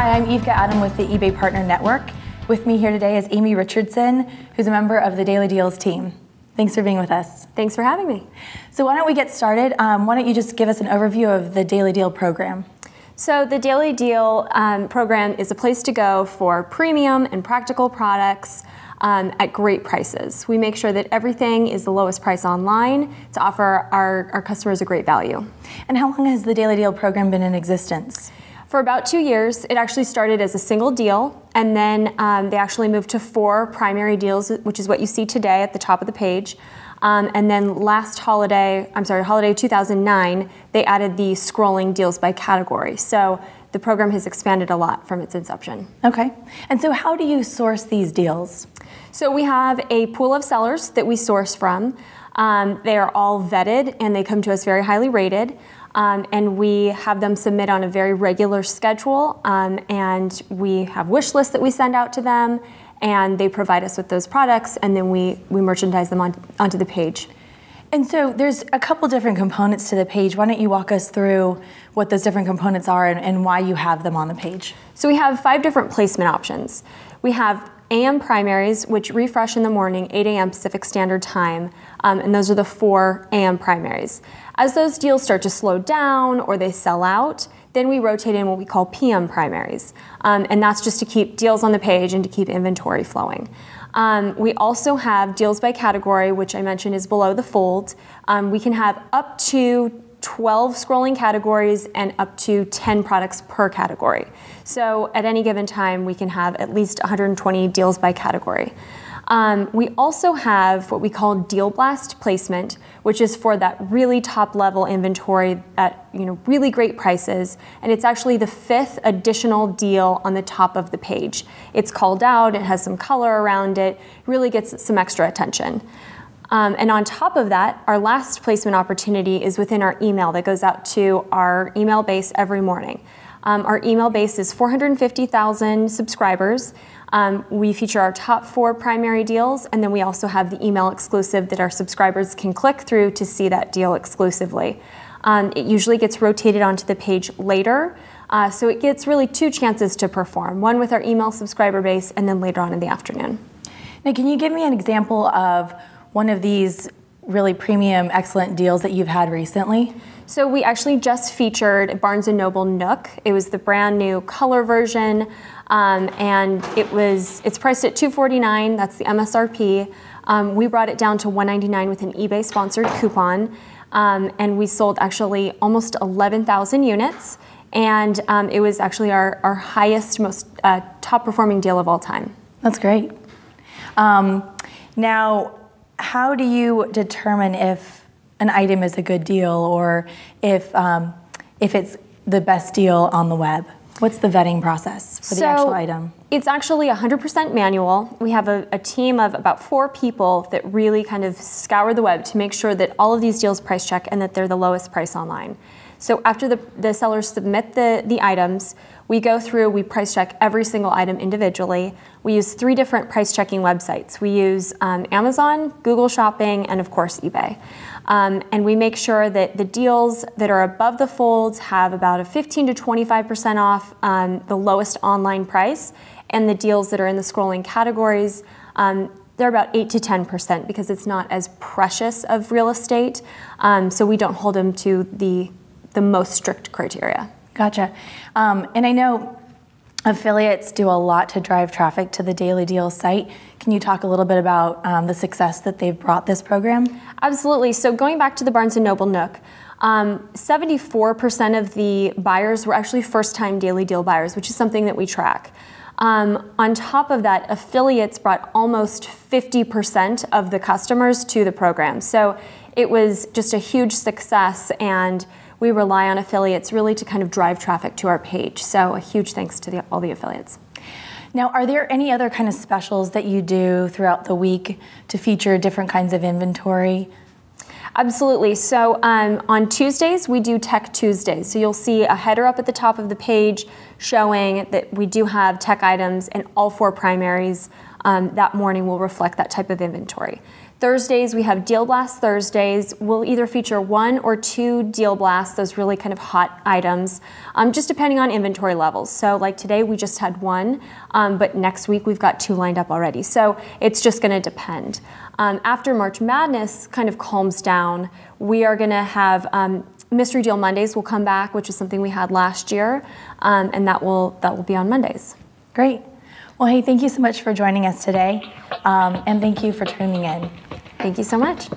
Hi, I'm Ivka Adam with the eBay Partner Network. With me here today is Aimee Richardson, who's a member of the Daily Deals team. Thanks for being with us. Thanks for having me. So why don't we get started? Why don't you just give us an overview of the Daily Deal program? So the Daily Deal program is a place to go for premium and practical products at great prices. We make sure that everything is the lowest price online to offer our customers a great value. And how long has the Daily Deal program been in existence? For about 2 years. It actually started as a single deal, and then they actually moved to 4 primary deals, which is what you see today at the top of the page. And then last holiday 2009, they added the scrolling deals by category. So the program has expanded a lot from its inception. Okay. And so how do you source these deals? So we have a pool of sellers that we source from. They are all vetted, and they come to us very highly rated. And we have them submit on a very regular schedule, and we have wish lists that we send out to them, and they provide us with those products, and then we merchandise them onto the page. And so there's a couple different components to the page. Why don't you walk us through what those different components are and why you have them on the page? So we have 5 different placement options. We have AM primaries, which refresh in the morning, 8 a.m. Pacific Standard Time, and those are the 4 AM primaries. As those deals start to slow down or they sell out, then we rotate in what we call PM primaries, and that's just to keep deals on the page and to keep inventory flowing. We also have deals by category, which I mentioned is below the fold. We can have up to 12 scrolling categories and up to 10 products per category. So at any given time, we can have at least 120 deals by category. We also have what we call Deal Blast placement, which is for that really top level inventory at really great prices, and it's actually the 5th additional deal on the top of the page. It's called out, it has some color around it, really gets some extra attention. And on top of that, our last placement opportunity is within our email that goes out to our email base every morning. Our email base is 450,000 subscribers. We feature our top 4 primary deals, and then we also have the email exclusive that our subscribers can click through to see that deal exclusively. It usually gets rotated onto the page later, so it gets really 2 chances to perform, one with our email subscriber base and then later on in the afternoon. Now, can you give me an example of one of these really premium, excellent deals that you've had recently? So we actually just featured Barnes & Noble Nook. It was the brand new color version, and it's priced at $249. That's the MSRP. We brought it down to $199 with an eBay sponsored coupon, and we sold actually almost 11,000 units, and it was actually our highest, most top performing deal of all time. That's great. Now, how do you determine if an item is a good deal or if it's the best deal on the web? What's the vetting process for the actual item? It's actually 100% manual. We have a team of about 4 people that really kind of scour the web to make sure that all of these deals price check and that they're the lowest price online. So after the sellers submit the items, we go through, we price check every single item individually. We use 3 different price checking websites. We use Amazon, Google Shopping, and of course eBay. And we make sure that the deals that are above the folds have about a 15 to 25% off the lowest online price, and the deals that are in the scrolling categories, they're about 8 to 10% because it's not as precious of real estate, so we don't hold them to the most strict criteria. Gotcha. And I know affiliates do a lot to drive traffic to the Daily Deal site. Can you talk a little bit about the success that they've brought this program? Absolutely. So going back to the Barnes & Noble Nook, 74% of the buyers were actually first-time Daily Deal buyers, which is something that we track. On top of that, affiliates brought almost 50% of the customers to the program. So it was just a huge success, and we rely on affiliates really to kind of drive traffic to our page. So a huge thanks to all the affiliates. Now, are there any other kind of specials that you do throughout the week to feature different kinds of inventory? Absolutely. So on Tuesdays, we do Tech Tuesdays. So you'll see a header up at the top of the page showing that we do have tech items, and all 4 primaries that morning will reflect that type of inventory. Thursdays, we have Deal Blast Thursdays. We'll either feature 1 or 2 Deal Blasts, those really kind of hot items, just depending on inventory levels. So like today, we just had 1, but next week we've got 2 lined up already. So it's just gonna depend. After March Madness kind of calms down, we are gonna have Mystery Deal Mondays will come back, which is something we had last year, and that will be on Mondays. Great. Well, hey, thank you so much for joining us today, and thank you for tuning in. Thank you so much.